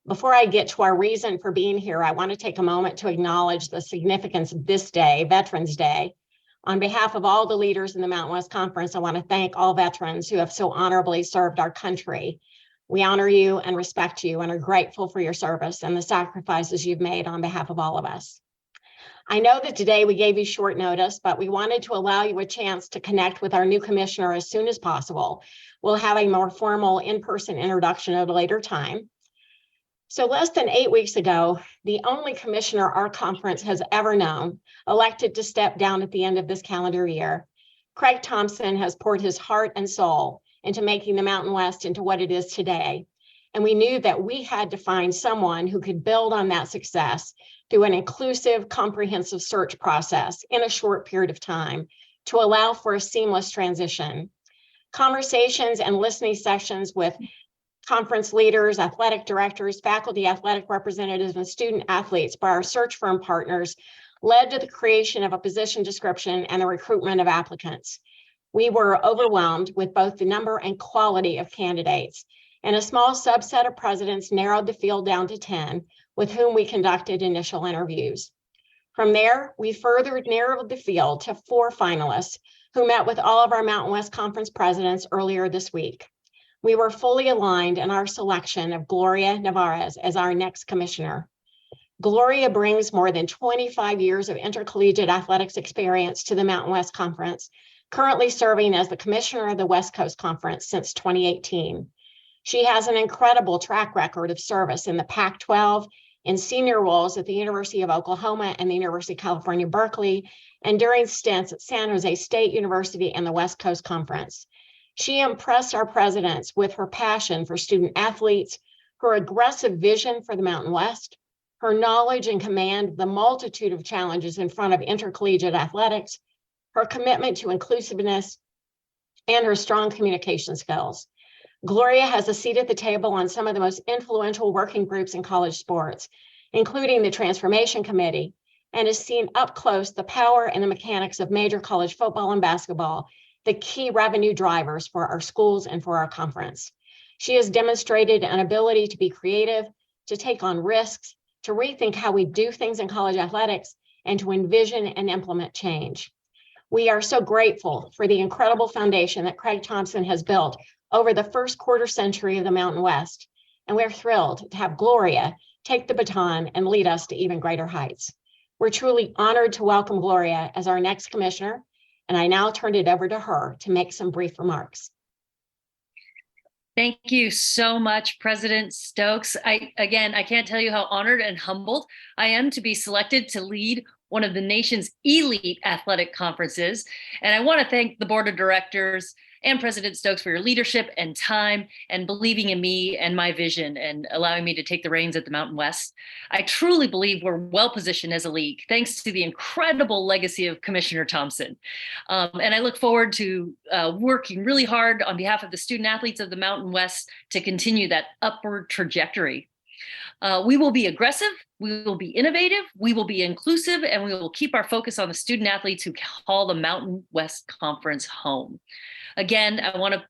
Before I get to our reason for being here, I want to take a moment to acknowledge the significance of this day, Veterans Day. On behalf of all the leaders in the Mountain West Conference, I want to thank all veterans who have so honorably served our country. We honor you and respect you and are grateful for your service and the sacrifices you've made on behalf of all of us. I know that today we gave you short notice, but we wanted to allow you a chance to connect with our new commissioner as soon as possible. We'll have a more formal in-person introduction at a later time. So less than 8 weeks ago, the only commissioner our conference has ever known elected to step down at the end of this calendar year. Craig Thompson has poured his heart and soul into making the Mountain West into what it is today. And we knew that we had to find someone who could build on that success through an inclusive, comprehensive search process in a short period of time to allow for a seamless transition. Conversations and listening sessions with conference leaders, athletic directors, faculty, athletic representatives, and student athletes by our search firm partners led to the creation of a position description and the recruitment of applicants. We were overwhelmed with both the number and quality of candidates, and a small subset of presidents narrowed the field down to 10, with whom we conducted initial interviews. From there, we further narrowed the field to 4 finalists who met with all of our Mountain West Conference presidents earlier this week. We were fully aligned in our selection of Gloria Nevarez as our next commissioner. Gloria brings more than 25 years of intercollegiate athletics experience to the Mountain West Conference, currently serving as the commissioner of the West Coast Conference since 2018. She has an incredible track record of service in the Pac-12, in senior roles at the University of Oklahoma and the University of California, Berkeley, and during stints at San Jose State University and the West Coast Conference. She impressed our presidents with her passion for student athletes, her aggressive vision for the Mountain West, her knowledge and command of the multitude of challenges in front of intercollegiate athletics, her commitment to inclusiveness, and her strong communication skills. Gloria has a seat at the table on some of the most influential working groups in college sports, including the Transformation Committee, and has seen up close the power and the mechanics of major college football and basketball, the key revenue drivers for our schools and for our conference. She has demonstrated an ability to be creative, to take on risks, to rethink how we do things in college athletics, and to envision and implement change. We are so grateful for the incredible foundation that Craig Thompson has built over the first quarter century of the Mountain West, and we're thrilled to have Gloria take the baton and lead us to even greater heights. We're truly honored to welcome Gloria as our next commissioner, and I now turn it over to her to make some brief remarks. Thank you so much, President Stokes. I can't tell you how honored and humbled I am to be selected to lead one of the nation's elite athletic conferences. And I want to thank the board of directors and President Stokes for your leadership and time and believing in me and my vision and allowing me to take the reins at the Mountain West. I truly believe we're well positioned as a league, thanks to the incredible legacy of Commissioner Thompson. And I look forward to working really hard on behalf of the student athletes of the Mountain West to continue that upward trajectory. We will be aggressive, we will be innovative, we will be inclusive, and we will keep our focus on the student athletes who call the Mountain West Conference home. Again, I want to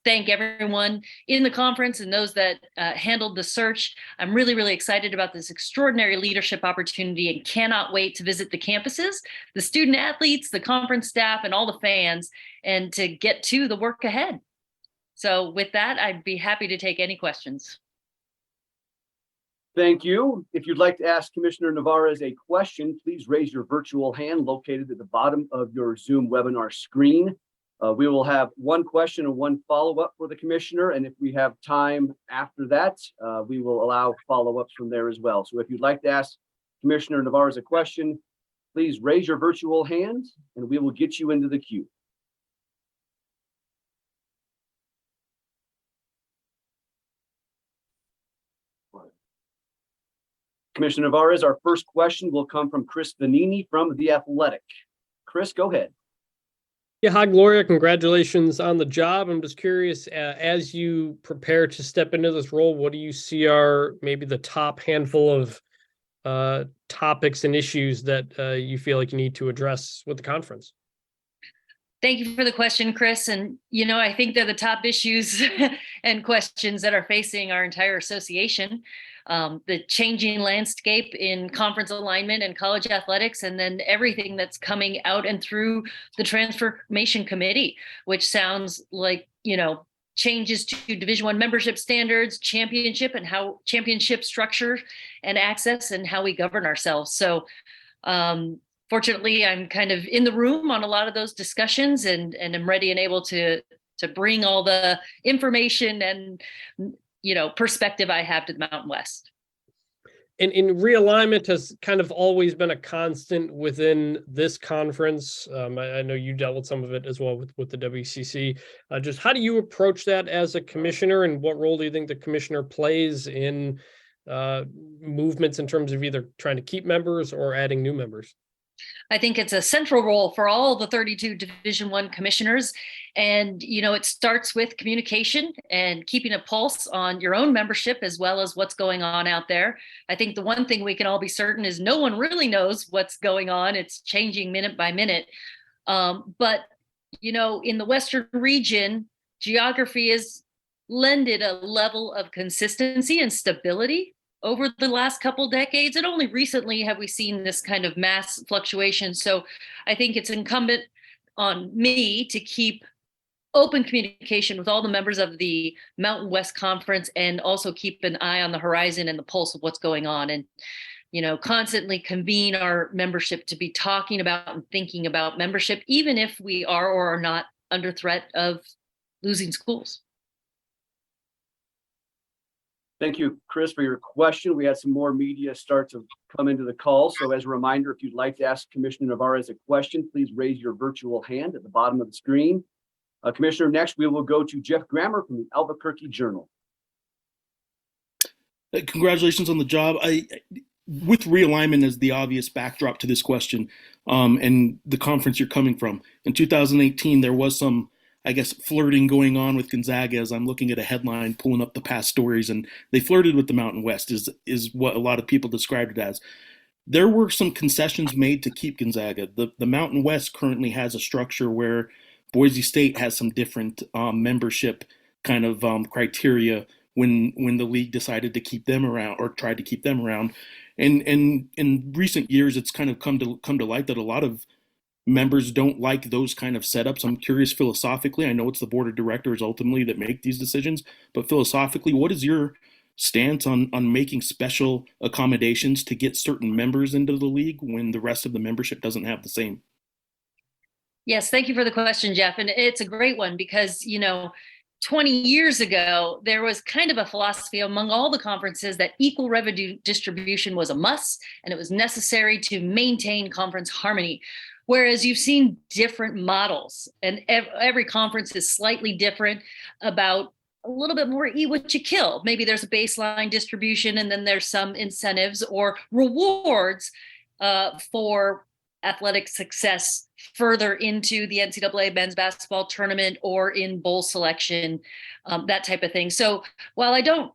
thank everyone in the conference and those that handled the search. I'm really, really excited about this extraordinary leadership opportunity and cannot wait to visit the campuses, the student athletes, the conference staff, and all the fans, and to get to the work ahead. So with that, I'd be happy to take any questions. Thank you. If you'd like to ask Commissioner Nevarez a question, please raise your virtual hand located at the bottom of your Zoom webinar screen. We will have one question and one follow-up for the commissioner, and if we have time after that, we will allow follow-ups from there as well. So if you'd like to ask Commissioner Nevarez a question, please raise your virtual hand and we will get you into the queue. Commissioner Nevarez, our first question will come from Chris Vanini from The Athletic. Chris, go ahead. Yeah, hi, Gloria. Congratulations on the job. I'm just curious, as you prepare to step into this role, what do you see are maybe the top handful of topics and issues that you feel like you need to address with the conference? Thank you for the question, Chris. And, I think they're the top issues and questions that are facing our entire association. the changing landscape in conference alignment and college athletics, and then everything that's coming out and through the transformation committee, which sounds like, changes to Division I membership standards, championship, and how championship structure and access and how we govern ourselves. So fortunately, I'm kind of in the room on a lot of those discussions, and I'm ready and able to bring all the information and perspective I have to the Mountain West. And realignment has kind of always been a constant within this conference. I know you dealt with some of it as well with the WCC. Just how do you approach that as a commissioner, and what role do you think the commissioner plays in movements in terms of either trying to keep members or adding new members? I think it's a central role for all the 32 Division I commissioners. And, it starts with communication and keeping a pulse on your own membership as well as what's going on out there. I think the one thing we can all be certain is no one really knows what's going on. It's changing minute by minute. But, in the Western region, geography has lended a level of consistency and stability over the last couple decades, and only recently have we seen this kind of mass fluctuation. So I think it's incumbent on me to keep open communication with all the members of the Mountain West Conference, and also keep an eye on the horizon and the pulse of what's going on, and constantly convene our membership to be talking about and thinking about membership, even if we are or are not under threat of losing schools. Thank you, Chris, for your question. We had some more media start to come into the call. So as a reminder, if you'd like to ask Commissioner Nevarez a question, please raise your virtual hand at the bottom of the screen. Commissioner, next we will go to Jeff Grammer from the Albuquerque Journal. Congratulations on the job. With realignment as the obvious backdrop to this question, and the conference you're coming from, in 2018, there was some, flirting going on with Gonzaga. As I'm looking at a headline, pulling up the past stories, and they flirted with the Mountain West is what a lot of people described it as. There were some concessions made to keep Gonzaga. The Mountain West currently has a structure where Boise State has some different membership kind of criteria when the league decided to keep them around, or tried to keep them around. And in recent years, it's kind of come to light that a lot of members don't like those kind of setups. I'm curious philosophically, I know it's the board of directors ultimately that make these decisions, but philosophically, what is your stance on making special accommodations to get certain members into the league when the rest of the membership doesn't have the same? Yes, thank you for the question, Jeff. And it's a great one because, 20 years ago, there was kind of a philosophy among all the conferences that equal revenue distribution was a must, and it was necessary to maintain conference harmony. Whereas you've seen different models, and every conference is slightly different about a little bit more eat what you kill. Maybe there's a baseline distribution, and then there's some incentives or rewards for athletic success further into the NCAA men's basketball tournament or in bowl selection, that type of thing. So while I don't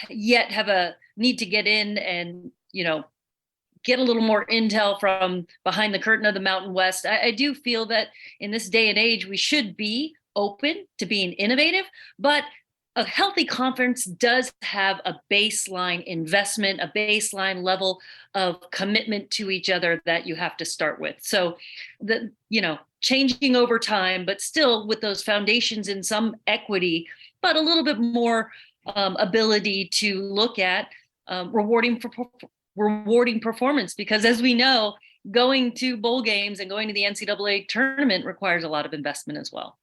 yet have a need to get in and, get a little more intel from behind the curtain of the Mountain West, I do feel that in this day and age, we should be open to being innovative, but a healthy conference does have a baseline investment, a baseline level of commitment to each other that you have to start with. So changing over time, but still with those foundations in some equity, but a little bit more ability to look at rewarding performance, because as we know, going to bowl games and going to the NCAA tournament requires a lot of investment as well.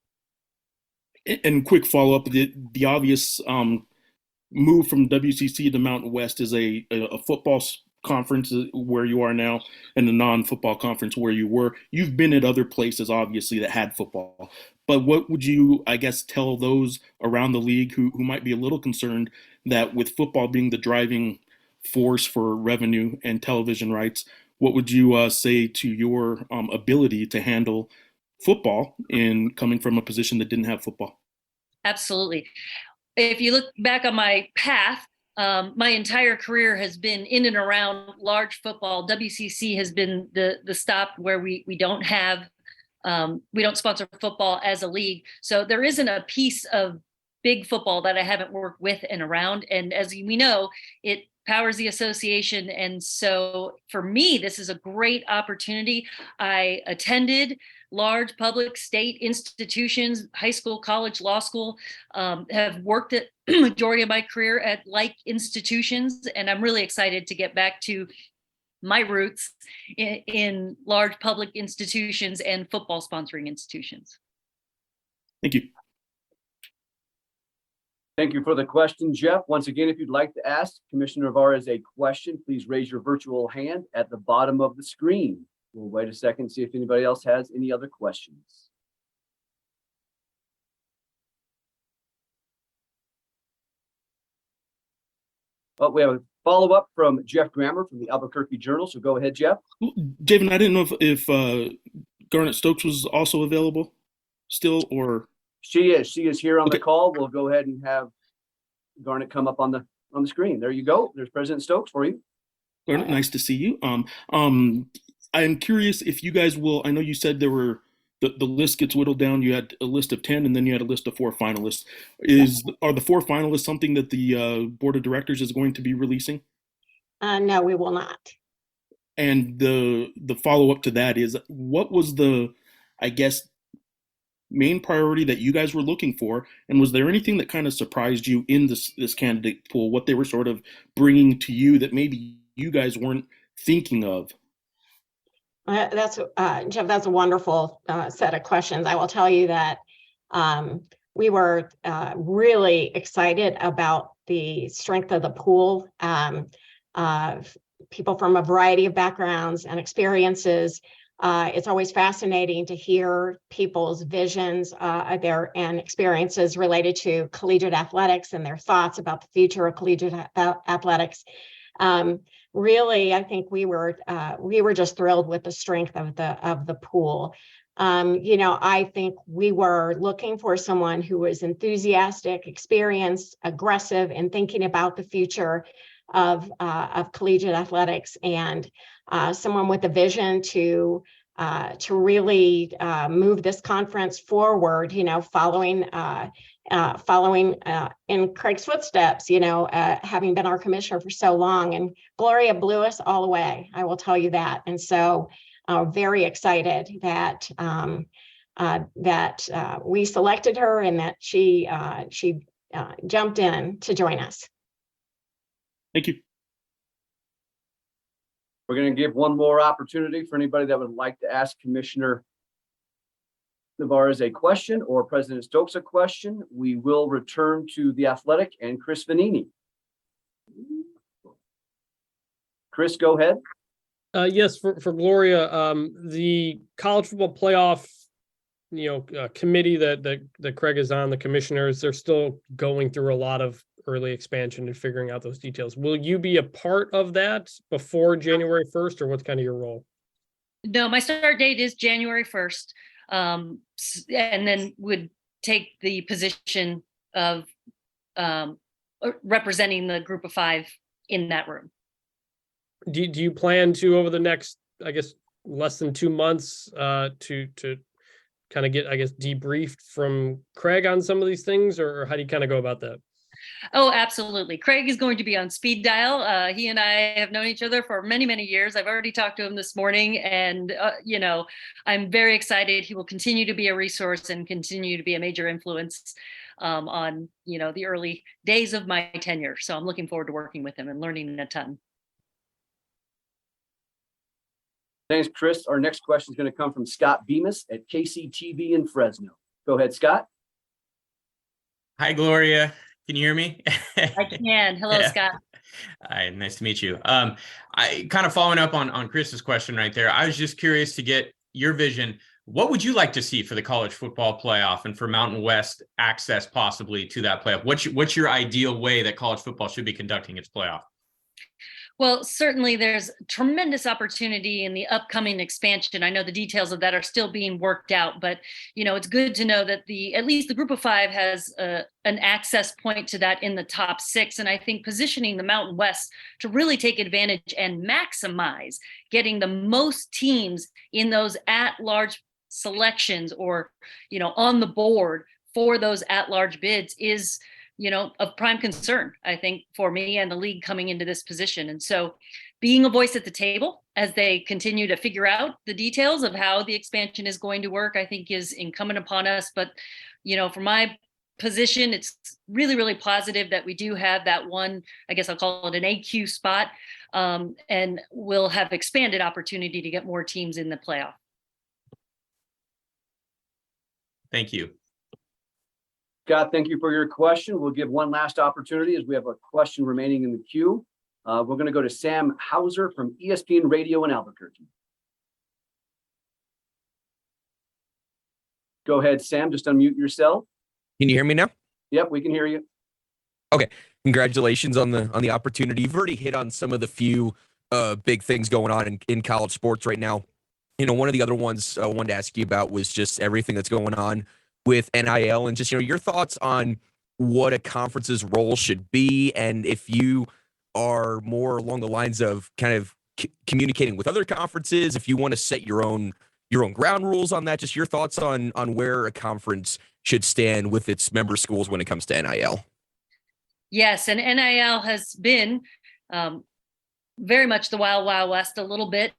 And quick follow-up, the obvious move from WCC to Mountain West is a football conference where you are now, and a non-football conference where you were. You've been at other places, obviously, that had football. But what would you, tell those around the league who might be a little concerned that with football being the driving force for revenue and television rights, what would you say to your ability to handle football in coming from a position that didn't have football? Absolutely. If you look back on my path, my entire career has been in and around large football. WCC has been the stop where we don't have, we don't sponsor football as a league. So there isn't a piece of big football that I haven't worked with and around. And as we know, it powers the association. And so for me, this is a great opportunity. I attended large public state institutions, high school, college, law school, have worked at majority of my career at like institutions. And I'm really excited to get back to my roots in large public institutions and football sponsoring institutions. Thank you. Thank you for the question, Jeff. Once again, if you'd like to ask Commissioner Nevarez a question, please raise your virtual hand at the bottom of the screen. We'll wait a second, see if anybody else has any other questions. But we have a follow-up from Jeff Grammer from the Albuquerque Journal. So go ahead, Jeff. Javen, I didn't know if Garnett Stokes was also available still, or She is here on Okay. the call. We'll go ahead and have Garnett come up on the screen. There you go. There's President Stokes for you. Garnett, nice to see you. I'm curious if you guys will. I know you said there were the list gets whittled down. You had a list of 10, and then you had a list of 4 finalists. Are the 4 finalists something that the board of directors is going to be releasing? No, we will not. And the follow up to that is, what was the, I guess, main priority that you guys were looking for, and was there anything that kind of surprised you in this candidate pool? What they were sort of bringing to you that maybe you guys weren't thinking of? That's Jeff, that's a wonderful set of questions. I will tell you that we were really excited about the strength of the pool. People from a variety of backgrounds and experiences. It's always fascinating to hear people's visions and experiences related to collegiate athletics and their thoughts about the future of collegiate athletics. Really, I think we were just thrilled with the strength of the pool. I think we were looking for someone who was enthusiastic, experienced, aggressive in thinking about the future of collegiate athletics, and someone with a vision to really move this conference forward. Following in Craig's footsteps, having been our commissioner for so long, and Gloria blew us all away. I will tell you that. And so very excited that we selected her and that she jumped in to join us. Thank you. We're going to give one more opportunity for anybody that would like to ask Commissioner Nevarez a question or President Stokes a question. We will return to the Athletic and Chris Vanini. Chris, go ahead. Yes, for Gloria, the college football playoff, committee that Craig is on, the commissioners, they're still going through a lot of early expansion and figuring out those details. Will you be a part of that before January 1st, or what's kind of your role? No, my start date is January 1st. And then would take the position of representing the group of 5 in that room. Do you plan to, over the next, I guess, less than 2 months, to kind of get, I guess, debriefed from Craig on some of these things, or how do you kind of go about that? Oh, absolutely. Craig is going to be on speed dial. He and I have known each other for many, many years. I've already talked to him this morning, and, I'm very excited. He will continue to be a resource and continue to be a major influence on, the early days of my tenure. So I'm looking forward to working with him and learning a ton. Thanks, Chris. Our next question is going to come from Scott Bemis at KCTV in Fresno. Go ahead, Scott. Hi, Gloria. Can you hear me? I can. Hello, Yeah. Scott. Hi, nice to meet you. I kind of following up on Chris's question right there. I was just curious to get your vision. What would you like to see for the college football playoff and for Mountain West access possibly to that playoff? What's your ideal way that college football should be conducting its playoff? Well, certainly there's tremendous opportunity in the upcoming expansion. I know the details of that are still being worked out, but it's good to know that at least the group of 5 has an access point to that in the top 6. And I think positioning the Mountain West to really take advantage and maximize getting the most teams in those at-large selections or, on the board for those at-large bids is of prime concern, I think, for me and the league coming into this position. And so being a voice at the table as they continue to figure out the details of how the expansion is going to work, I think is incumbent upon us. But, from my position, it's really, really positive that we do have that one, I guess I'll call it an AQ spot, and we'll have expanded opportunity to get more teams in the playoff. Thank you. Scott, thank you for your question. We'll give one last opportunity as we have a question remaining in the queue. We're going to go to Sam Hauser from ESPN Radio in Albuquerque. Go ahead, Sam. Just unmute yourself. Can you hear me now? Yep, we can hear you. Okay. Congratulations on the opportunity. You've already hit on some of the few big things going on in college sports right now. One of the other ones I wanted to ask you about was just everything that's going on with NIL and just, your thoughts on what a conference's role should be. And if you are more along the lines of kind of communicating with other conferences, if you want to set your own ground rules on that, just your thoughts on where a conference should stand with its member schools when it comes to NIL. Yes, and NIL has been very much the wild, wild west a little bit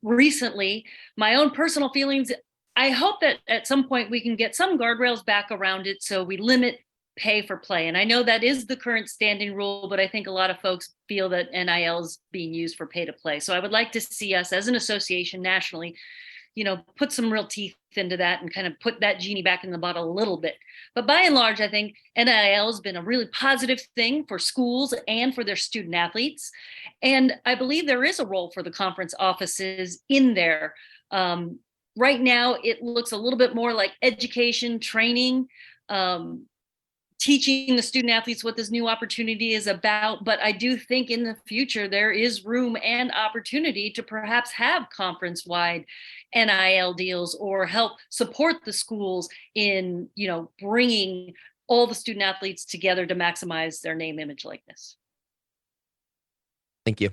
recently. My own personal feelings, I hope that at some point we can get some guardrails back around it so we limit pay for play. And I know that is the current standing rule, but I think a lot of folks feel that NIL is being used for pay to play. So I would like to see us as an association nationally, put some real teeth into that and kind of put that genie back in the bottle a little bit. But by and large, I think NIL has been a really positive thing for schools and for their student athletes. And I believe there is a role for the conference offices in there. Right now, it looks a little bit more like education, training, teaching the student athletes what this new opportunity is about. But I do think in the future, there is room and opportunity to perhaps have conference-wide NIL deals or help support the schools in, bringing all the student athletes together to maximize their name, image, likeness. Thank you.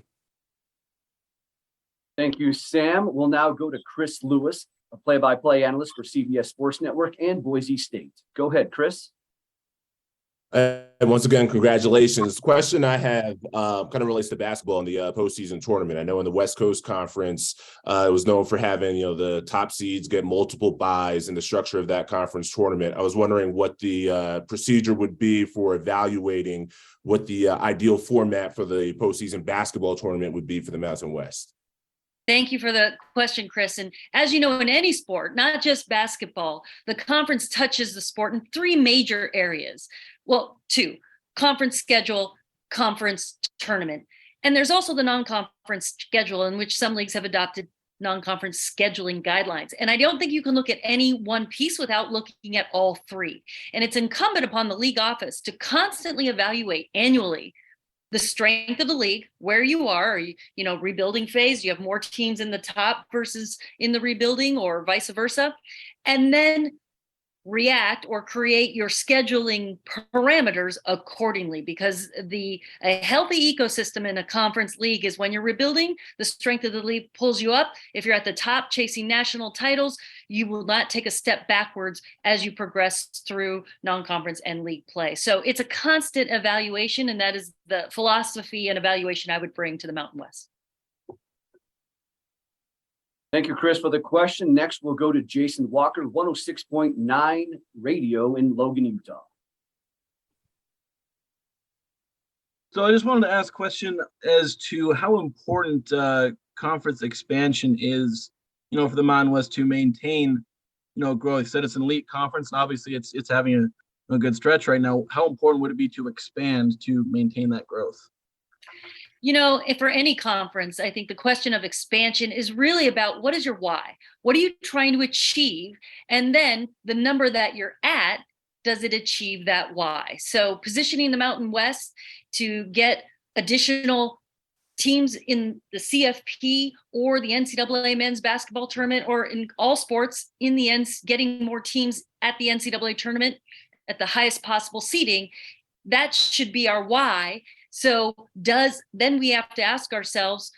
Thank you, Sam. We'll now go to Chris Lewis, a play-by-play analyst for CBS Sports Network and Boise State. Go ahead, Chris. And once again, congratulations. The question I have kind of relates to basketball in the postseason tournament. I know in the West Coast Conference, it was known for having, the top seeds get multiple buys in the structure of that conference tournament. I was wondering what the procedure would be for evaluating what the ideal format for the postseason basketball tournament would be for the Mountain West. Thank you for the question, Chris. And as you know, in any sport, not just basketball, the conference touches the sport in three major areas. Well, two: conference schedule, conference tournament. And there's also the non-conference schedule, in which some leagues have adopted non-conference scheduling guidelines. And I don't think you can look at any one piece without looking at all three. And it's incumbent upon the league office to constantly evaluate annually the strength of the league, where you are you, rebuilding phase, you have more teams in the top versus in the rebuilding, or vice versa, and then react or create your scheduling parameters accordingly, because a healthy ecosystem in a conference league is when you're rebuilding, the strength of the league pulls you up. If you're at the top chasing national titles, you will not take a step backwards as you progress through non-conference and league play. So it's a constant evaluation, and that is the philosophy and evaluation I would bring to the Mountain West. Thank you, Chris, for the question. Next, we'll go to Jason Walker, 106.9 Radio in Logan, Utah. So I just wanted to ask a question as to how important conference expansion is, for the Mountain West to maintain, growth. Said it's an elite conference, and obviously it's having a good stretch right now. How important would it be to expand to maintain that growth? If for any conference, I think the question of expansion is really about what is your why? What are you trying to achieve? And then the number that you're at, does it achieve that why? So positioning the Mountain West to get additional teams in the CFP or the NCAA men's basketball tournament, or in all sports in the end, getting more teams at the NCAA tournament at the highest possible seeding, that should be our why. So then we have to ask ourselves,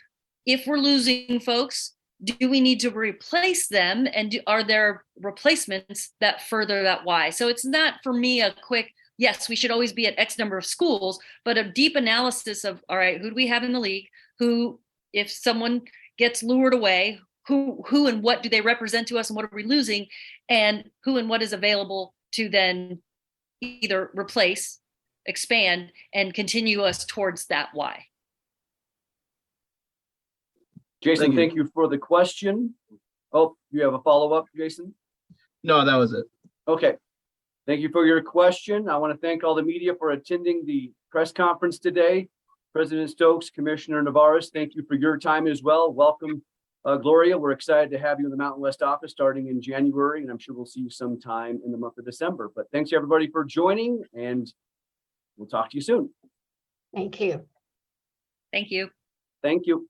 if we're losing folks, do we need to replace them? And are there replacements that further that why? So it's not for me a quick, yes, we should always be at X number of schools, but a deep analysis of, all right, who do we have in the league? Who, if someone gets lured away, who and what do they represent to us, and what are we losing, and who and what is available to then either replace, expand, and continue us towards that why. Jason, Thank you. thank you for the question. Oh, you have a follow-up, Jason? No, that was it. Okay. Thank you for your question. I want to thank all the media for attending the press conference today. President Stokes, Commissioner Nevarez, thank you for your time as well. Welcome, Gloria. We're excited to have you in the Mountain West office starting in January, and I'm sure we'll see you sometime in the month of December. But thanks everybody for joining, and we'll talk to you soon. Thank you. Thank you. Thank you.